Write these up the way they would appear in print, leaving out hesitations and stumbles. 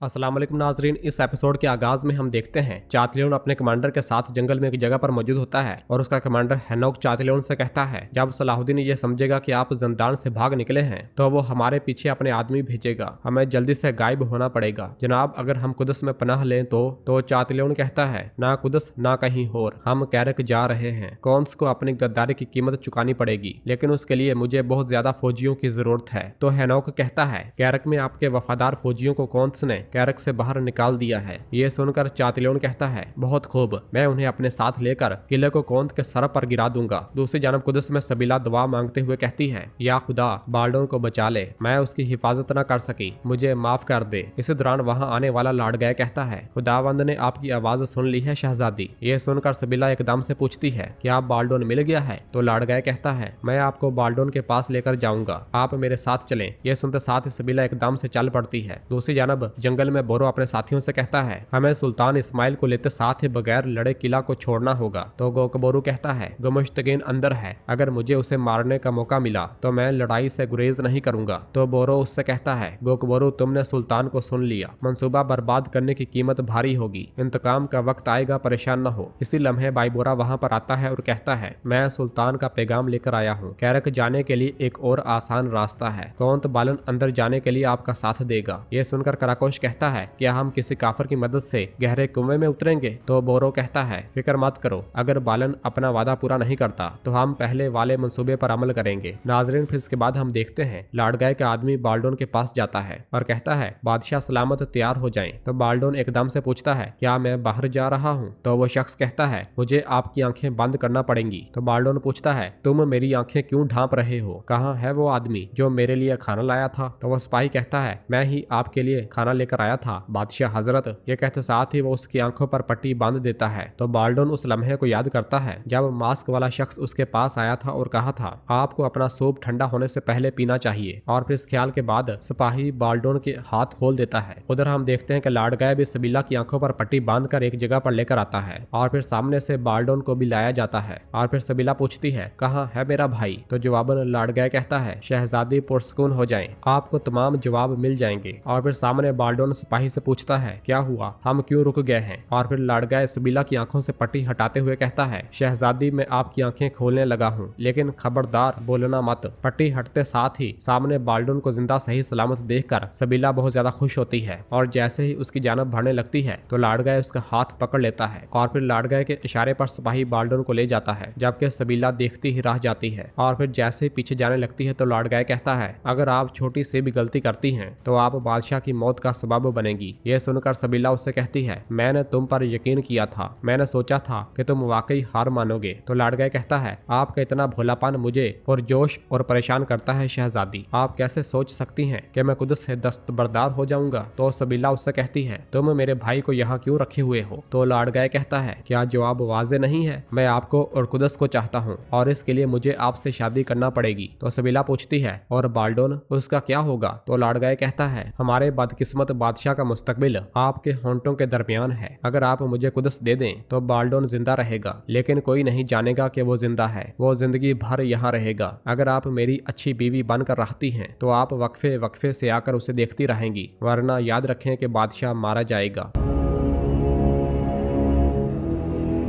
अस्सलाम वालेकुम नाजरीन। इस एपिसोड के आगाज में हम देखते हैं चातलियोन अपने कमांडर के साथ जंगल में एक जगह पर मौजूद होता है और उसका कमांडर हेनोक चातलियोन से कहता है, जब सलाहुद्दीन ये समझेगा कि आप जिंदान से भाग निकले हैं तो वो हमारे पीछे अपने आदमी भेजेगा, हमें जल्दी से गायब होना पड़ेगा। जनाब, अगर हम कुदस में पनाह लें तो चातलियोन कहता है, ना कुदस ना कहीं और, हम कैरक जा रहे हैं। कौंस को अपनी गद्दारी की कीमत चुकानी पड़ेगी, लेकिन उसके लिए मुझे बहुत ज्यादा फौजियों की जरूरत है। तो हेनोक कहता है, कैरक में आपके वफादार फौजियों को कौंस ने कैरक से बाहर निकाल दिया है। ये सुनकर चातलियोन कहता है, बहुत खूब, मैं उन्हें अपने साथ लेकर किले को कौंत के सर पर गिरा दूंगा। दूसरी जानब कुदस में सबीला दुआ मांगते हुए कहती है, या खुदा, बाल्डोन को बचा ले, मैं उसकी हिफाजत न कर सकी, मुझे माफ कर दे। इसी दौरान वहाँ आने वाला लाडगय कहता है, खुदावंद ने आपकी आवाज सुन ली है शहजादी। ये सुनकर सबीला एकदम से पूछती है, क्या बाल्डोन मिल गया है? तो लाडगय कहता है, मैं आपको बाल्डोन के पास लेकर जाऊंगा, आप मेरे साथ चलें। ये सुनते साथ ही सबीला एकदम से चल पड़ती है। दूसरी जानब जंगल में बोरो अपने साथियों से कहता है, हमें सुल्तान इस्माइल को लेते साथ ही बगैर लड़े किला को छोड़ना होगा। तो गोकबोरू कहता है, गुमुश्तगीन अंदर है, अगर मुझे उसे मारने का मौका मिला तो मैं लड़ाई से गुरेज नहीं करूंगा। तो बोरो उससे कहता है, गोकबोरू, तुमने सुल्तान को सुन लिया, मंसूबा बर्बाद करने की कीमत भारी होगी, इंतकाम का वक्त आएगा, परेशान न हो। इसी लम्हे बाईबोरा वहां पर आता है और कहता है, मैं सुल्तान का पैगाम लेकर आया हूँ, कैरक जाने के लिए एक और आसान रास्ता है, कौंत बालन अंदर जाने के लिए आपका साथ देगा। ये सुनकर कराकोश कहता है, क्या हम किसी काफर की मदद से गहरे कुएं में उतरेंगे? तो बोरो कहता है, फिक्र मत करो, अगर बालन अपना वादा पूरा नहीं करता तो हम पहले वाले मंसूबे पर अमल करेंगे। नाजरीन, फिर इसके बाद हम देखते हैं लाडगाय का आदमी बाल्डोन के पास जाता है और कहता है, बादशाह सलामत तैयार हो जाएं। तो बाल्डोन एकदम से पूछता है, क्या मैं बाहर जा रहा हूँ? तो वो शख्स कहता है, मुझे आपकी आंखें बंद करना पड़ेंगी। तो बाल्डोन पूछता है, तुम मेरी आंखें क्यों ढांप रहे हो? कहाँ है वो आदमी जो मेरे लिए खाना लाया था? तो वो सिपाही कहता है, मैं ही आपके लिए खाना लेकर आया था बादशाह हजरत। ये कहते साथ ही वो उसकी आंखों पर पट्टी बांध देता है। तो बाल्डोन उस लम्हे को याद करता है जब मास्क वाला शख्स उसके पास आया था और कहा था, आपको अपना सूप ठंडा होने से पहले पीना चाहिए। और फिर इस ख्याल के बाद सिपाही बाल्डोन के हाथ खोल देता है। उधर हम देखते हैं कि लाडगाय भी सबीला की आंखों पर पट्टी बांधकर एक जगह पर लेकर आता है और फिर सामने से बाल्डोन को भी लाया जाता है। और फिर सबीला पूछती है, कहाँ है मेरा भाई? तो जवाबन लाडगाय कहता है, शहजादी पुरसकून हो जाएं, आपको तमाम जवाब मिल जाएंगे। और फिर सामने बाल्डोन सिपाही से पूछता है, क्या हुआ, हम क्यों रुक गए हैं? और फिर लाडगाय सबीला की आंखों से पट्टी हटाते हुए कहता है, शहजादी, मैं आपकी आंखें खोलने लगा हूँ, लेकिन खबरदार बोलना मत। पट्टी हटते साथ ही सामने बाल्डोन को जिंदा सही सलामत देखकर सबीला बहुत ज्यादा खुश होती है और जैसे ही उसकी जानब बढ़ने लगती है तो लाडगाय उसका हाथ पकड़ लेता है और फिर लाडगाय के इशारे पर सिपाही बाल्डोन को ले जाता है, जबकि सबीला देखती ही रह जाती है। और फिर जैसे ही पीछे जाने लगती है तो लाडगाय कहता है, अगर आप छोटी सी भी गलती करती हैं तो आप बादशाह की मौत का सबब बनेगी। ये सुनकर सबीला उससे कहती है, मैंने तुम पर यकीन किया था, मैंने सोचा था कि तुम वाकई हार मानोगे। तो लाडगाय कहता है, आपका इतना भोलापन मुझे पुरजोश और परेशान करता है शहजादी, आप कैसे सोच सकती हैं कि मैं कुदस से दस्तबरदार हो जाऊंगा? तो सबीला उससे कहती है, तुम मेरे भाई को यहाँ क्यों रखे हुए हो? तो लाडगाय कहता है, क्या जवाब वाजे नहीं है? मैं आपको और कुदस को चाहता हूँ और इसके लिए मुझे आपसे शादी करना पड़ेगी। तो सबीला पूछती है, और बाल्डोन, उसका क्या होगा? तो लाडगाय कहता है, हमारे बदकिस्मत बादशाह का मुस्तकबिल आपके होंठों के दरमियान है, अगर आप मुझे कुदस दे दें तो बाल्डोन जिंदा रहेगा, लेकिन कोई नहीं जानेगा कि वो जिंदा है, वो जिंदगी भर यहाँ रहेगा। अगर आप मेरी अच्छी बीवी बनकर रहती हैं तो आप वक्फे वक्फे से आकर उसे देखती रहेंगी, वरना याद रखें कि बादशाह मारा जाएगा।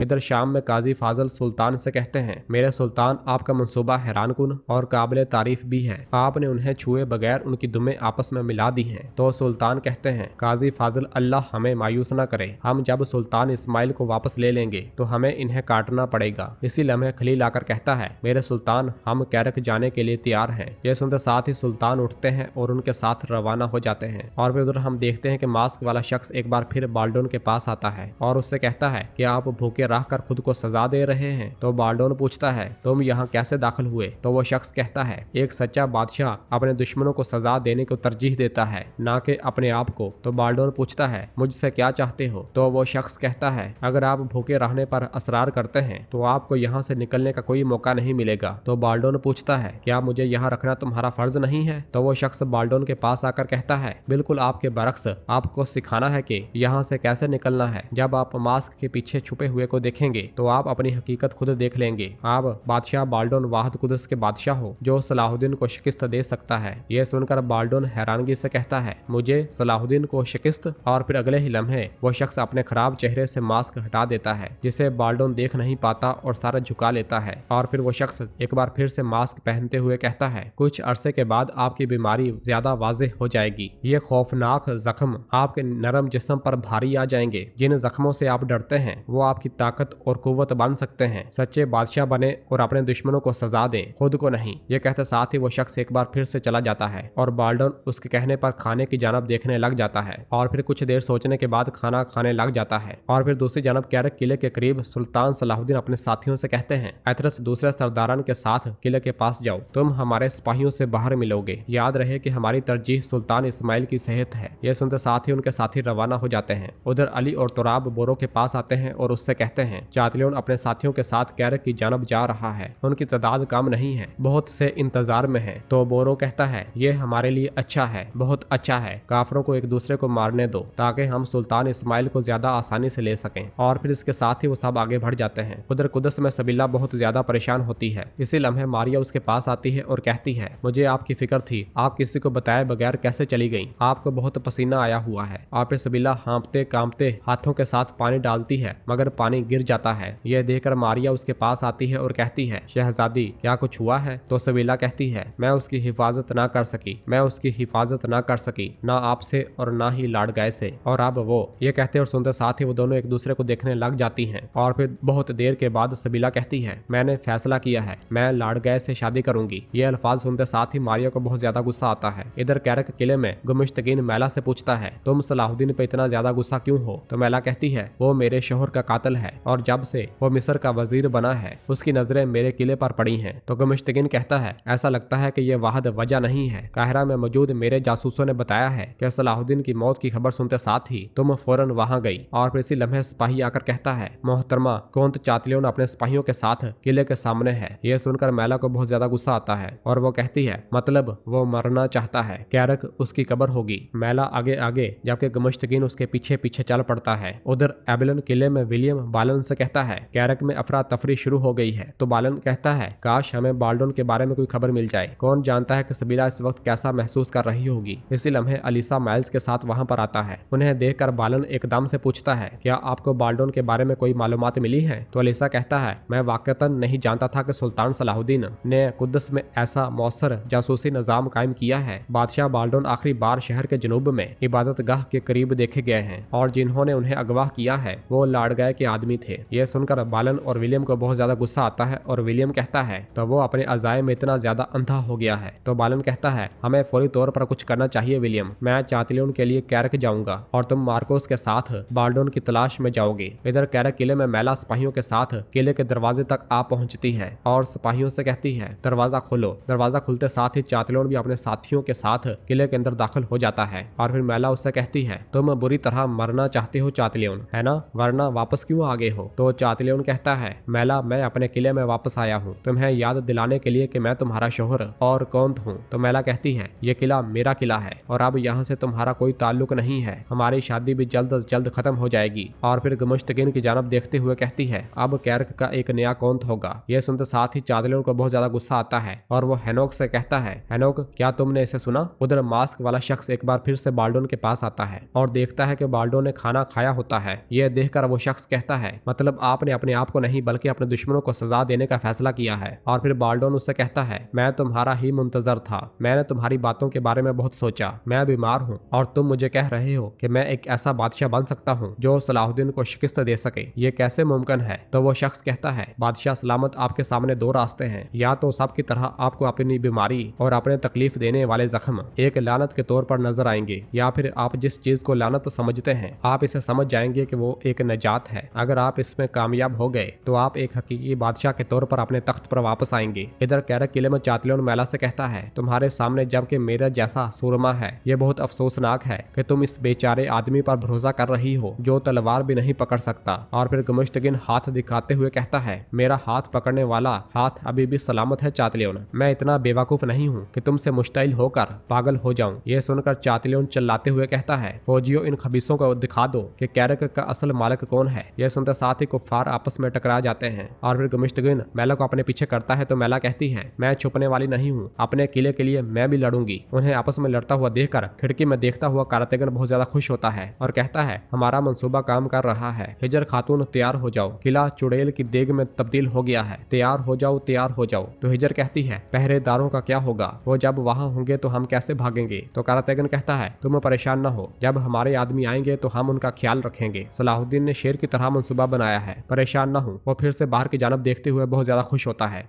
इधर शाम में काजी फाजल सुल्तान से कहते हैं, मेरे सुल्तान, आपका मंसूबा हैरानकुन और काबिल तारीफ भी है, आपने उन्हें छुए बगैर उनकी दुमें आपस में मिला दी हैं। तो सुल्तान कहते हैं, काजी फाजल, अल्लाह हमें मायूस न करे, हम जब सुल्तान इस्माइल को वापस ले लेंगे तो हमें इन्हें काटना पड़ेगा। इसी लम्हे खलील आकर कहता है, मेरे सुल्तान, हम कैरक जाने के लिए तैयार हैं। यह सुनते साथ ही सुल्तान उठते हैं और उनके साथ रवाना हो जाते हैं। और फिर उधर हम देखते हैं कि मास्क वाला शख्स एक बार फिर बाल्डोन के पास आता है और उससे कहता है कि आप भूखे रहकर खुद को सजा दे रहे हैं। तो बाल्डोन पूछता है, तुम यहाँ कैसे दाखिल हुए? तो वो शख्स कहता है, एक सच्चा बादशाह अपने दुश्मनों को सजा देने को तरजीह देता है, ना कि अपने आप को। तो बाल्डोन पूछता है, मुझसे क्या चाहते हो? तो वो शख्स कहता है, अगर आप भूखे रहने पर असरार करते हैं तो आपको यहाँ से निकलने का कोई मौका नहीं मिलेगा। तो बाल्डोन पूछता है, क्या मुझे यहाँ रखना तुम्हारा फर्ज नहीं है? तो वो शख्स बाल्डोन के पास आकर कहता है, बिल्कुल आपके बरक्स, आपको सिखाना है कि यहाँ से कैसे निकलना है। जब आप मास्क के पीछे छुपे हुए को को देखेंगे तो आप अपनी हकीकत खुद देख लेंगे। आप बादशाह बाल्डोन वाहद कुदस के बादशाह हो जो सलाहुद्दीन को शिकस्त दे सकता है। यह सुनकर बाल्डोन हैरानगी से कहता है, मुझे सलाहुद्दीन को शिकस्त? और फिर अगले ही लम्हे वो शख्स अपने खराब चेहरे से मास्क हटा देता है जिसे बाल्डोन देख नहीं पाता और सारा झुका लेता है। और फिर वो शख्स एक बार फिर से मास्क पहनते हुए कहता है, कुछ अरसे के बाद आपकी बीमारी ज्यादा वाज़ेह हो जाएगी। ये खौफनाक जख्म आपके नरम जिस्म पर भारी आ जाएंगे। जिन जख्मों से आप डरते हैं वो आपकी ताकत और कुव्वत बन सकते हैं। सच्चे बादशाह बने और अपने दुश्मनों को सजा दें, खुद को नहीं। ये कहते साथ ही वो शख्स एक बार फिर से चला जाता है और बाल्डोन उसके कहने पर खाने की जानब देखने लग जाता है और फिर कुछ देर सोचने के बाद खाना खाने लग जाता है। और फिर दूसरी जानब कैरक किले के करीब सुल्तान सलाहुद्दीन अपने साथियों से कहते हैं, एथरस दूसरे सरदारान के साथ किले के पास जाओ, तुम हमारे सिपाहियों से बाहर मिलोगे। याद रहे कि हमारी तरजीह सुल्तान इस्माइल की सेहत है। यह सुनते साथ ही उनके साथी रवाना हो जाते हैं। उधर अली और तुराब बोरो के पास आते हैं और उससे कहते हैं, चातलियोन अपने साथियों के साथ कैरक की जानब जा रहा है, उनकी तादाद कम नहीं है, बहुत से इंतजार में है। तो बोरो कहता है, ये हमारे लिए अच्छा है, बहुत अच्छा है। काफरों को एक दूसरे को मारने दो ताकि हम सुल्तान इस्माइल को ज्यादा आसानी से ले सकें। और फिर इसके साथ ही वो सब आगे बढ़ जाते हैं। उधर कुदस में सबिला बहुत ज्यादा परेशान होती है। इसी लम्हे मारिया उसके पास आती है और कहती है, मुझे आपकी फिक्र थी, आप किसी को बताए बगैर कैसे चली गईं? आपको बहुत पसीना आया हुआ है। और फिर सबिला हाँपते कांपते हाथों के साथ पानी डालती है मगर पानी गिर जाता है। यह देखकर मारिया उसके पास आती है और कहती है, शहजादी क्या कुछ हुआ है? तो सबिला कहती है, मैं उसकी हिफाजत ना कर सकी, मैं उसकी हिफाजत ना कर सकी, ना आपसे और ना ही लाडगाय से। और अब वो ये कहते और सुनते साथ ही वो दोनों एक दूसरे को देखने लग जाती हैं। और फिर बहुत देर के बाद सबिला कहती है, मैंने फैसला किया है, मैं लाडगाय से शादी करूंगी। ये अल्फाज सुनते साथ ही मारिया को बहुत ज्यादा गुस्सा आता है। इधर कैरक किले में गुमुश्तकीन मैला से पूछता है, तुम सलाहुद्दीन पे इतना ज्यादा गुस्सा क्यों हो? तो मैला कहती है, वो मेरे शोहर का कातिल है और जब से वो मिस्र का वजीर बना है उसकी नजरें मेरे किले पर पड़ी हैं। तो गुमुश्तकीन कहता है, ऐसा लगता है कि ये वाहद वजह नहीं है। काहिरा में मौजूद मेरे जासूसों ने बताया है कि सलाहुद्दीन की मौत की खबर सुनते साथ ही तुम फौरन वहां गई। और फिर इसी लम्हे सिपाही आकर कहता है, मोहतरमा कौंत चातलियोन अपने सिपाहियों के साथ किले के सामने है। यह सुनकर मैला को बहुत ज्यादा गुस्सा आता है और वो कहती है, मतलब वो मरना चाहता है, कैरक उसकी कब्र होगी। मैला आगे आगे जबकि गुमुश्तकीन उसके पीछे पीछे चल पड़ता है। उधर एबलन किले में विलियम बालन से कहता है, कैरक में अफरा तफरी शुरू हो गई है। तो बालन कहता है, काश हमें बाल्डोन के बारे में कोई खबर मिल जाए। कौन जानता है कि सबीला इस वक्त कैसा महसूस कर रही होगी। इसी लम्हे अलीसा माइल्स के साथ वहां पर आता है। उन्हें देखकर बालन एकदम से पूछता है, क्या आपको बाल्डोन के बारे में कोई मालूमात मिली है? तो अलीसा कहता है, मैं वाकईतन नहीं जानता था कि सुल्तान सलाहुद्दीन ने कुद्दस में ऐसा मौसर जासूसी निजाम कायम किया है। बादशाह बाल्डोन आखिरी बार शहर के जुनूब में इबादत गाह के करीब देखे गए हैं और जिन्होंने उन्हें अगवा किया है वो लाडगाय के आदमी थे। यह सुनकर बालन और विलियम को बहुत ज्यादा गुस्सा आता है और विलियम कहता है, तो वो अपने अजाए में इतना ज्यादा अंधा हो गया है। तो बालन कहता है, हमें फौरी तौर पर कुछ करना चाहिए विलियम, मैं चातलियोन के लिए कैरक जाऊंगा और तुम मार्कोस के साथ बाल्डोन की तलाश में जाओगे। इधर कैरक किले में मैला सिपाहियों के साथ किले के दरवाजे तक आ पहुंचती है और सिपाहियों से कहती है, दरवाजा खोलो। दरवाजा खुलते साथ ही चातलियोन भी अपने साथियों के साथ किले के अंदर दाखिल हो जाता है। और फिर मैला उससे कहती है, तुम बुरी तरह मरना चाहते हो चातलियोन, है ना? वरना वापस क्यों आगे हो? तो चातलियोन कहता है, मैला मैं अपने किले में वापस आया हूँ तुम्हें याद दिलाने के लिए कि मैं तुम्हारा शोहर और कौन हूँ। तो मैला कहती है, ये किला मेरा किला है और अब यहाँ से तुम्हारा कोई ताल्लुक नहीं है, हमारी शादी भी जल्द अज जल्द खत्म हो जाएगी। और फिर गुमुश्तकीन की जानब देखते हुए कहती है, अब कैरक का एक नया कौंत होगा। यह सुनते साथ ही चातलियोन को बहुत ज्यादा गुस्सा आता है और वो हेनोक से कहता है, हेनोक क्या तुमने इसे सुना? उधर मास्क वाला शख्स एक बार फिर से बाल्डोन के पास आता है और देखता है कि बाल्डोन ने खाना खाया होता है। यह देखकर वो शख्स कहता है, मतलब आपने अपने आप को नहीं बल्कि अपने दुश्मनों को सजा देने का फैसला किया है। और फिर बाल्डोन उससे कहता है, मैं तुम्हारा ही मुंतजर था, मैंने तुम्हारी बातों के बारे में बहुत सोचा, मैं बीमार हूँ और तुम मुझे कह रहे हो कि मैं एक ऐसा बादशाह बन सकता हूँ जो सलाहुद्दीन को शिकस्त दे सके, ये कैसे मुमकिन है? तो वो शख्स कहता है, बादशाह सलामत आपके सामने दो रास्ते हैं, या तो सब की तरह आपको अपनी बीमारी और अपने तकलीफ देने वाले जख्म एक लानत के तौर पर नजर आएंगे, या फिर आप जिस चीज को लानत समझते हैं आप इसे समझ जाएंगे कि वो एक नजात है। अगर आप इसमें कामयाब हो गए तो आप एक हकीकी बादशाह के तौर पर अपने तख्त पर वापस आएंगे। इधर कैरक किले में चातलियोन मैला से कहता है, तुम्हारे सामने जबकि मेरा जैसा सूरमा है, ये बहुत अफसोसनाक है कि तुम इस बेचारे आदमी पर भरोसा कर रही हो जो तलवार भी नहीं पकड़ सकता। और फिर गुमुश्तकीन हाथ दिखाते हुए कहता है, मेरा हाथ पकड़ने वाला हाथ अभी भी सलामत है चातलियोन, मैं इतना बेवकूफ नहीं हूँ कि तुमसे मुश्तइल होकर पागल हो जाऊं। ये सुनकर चातलियोन चिल्लाते हुए कहता है, फौजियों इन खबीसों को दिखा दो कि कैरक का असल मालिक कौन है। यह सुनते बोलते साथ ही कुफ्फार आपस में टकरा जाते हैं और फिर गुमिश्तगिन मैला को अपने पीछे करता है तो मैला कहती है, मैं छुपने वाली नहीं हूँ, अपने किले के लिए मैं भी लड़ूंगी। उन्हें आपस में लड़ता हुआ देखकर खिड़की में देखता हुआ कारतेगन बहुत ज्यादा खुश होता है और कहता है, हमारा मंसूबा काम कर रहा है। हिजर खातून तैयार हो जाओ, किला चुड़ैल की देग में तब्दील हो गया है, तैयार हो जाओ तैयार हो जाओ। तो हिजर कहती है, पहरेदारों का क्या होगा, वो जब वहाँ होंगे तो हम कैसे भागेंगे। तो कारतेगन कहता है, तुम परेशान न हो, जब हमारे आदमी आएंगे तो हम उनका ख्याल रखेंगे। सलाहुद्दीन ने शेर की तरह मंसूबा बनाया है, परेशान न हो। वो फिर से बाहर की जानब देखते हुए बहुत ज्यादा खुश होता है।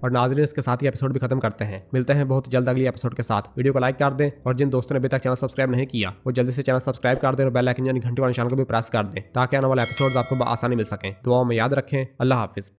और नाज़रीन, इसके साथ ही एपिसोड भी खत्म करते हैं। मिलते हैं बहुत जल्द अगली एपिसोड के साथ। वीडियो को लाइक कर दें और जिन दोस्तों ने अभी तक चैनल सब्सक्राइब नहीं किया वो जल्दी से चैनल सब्सक्राइब कर दें और बेल आइकन यानी घंटी वाले निशान को भी प्रेस कर दें ताकि आने वाला एपिसोड आपको आसानी मिल सके। दुआओं में याद रखें। अल्लाह हाफिज।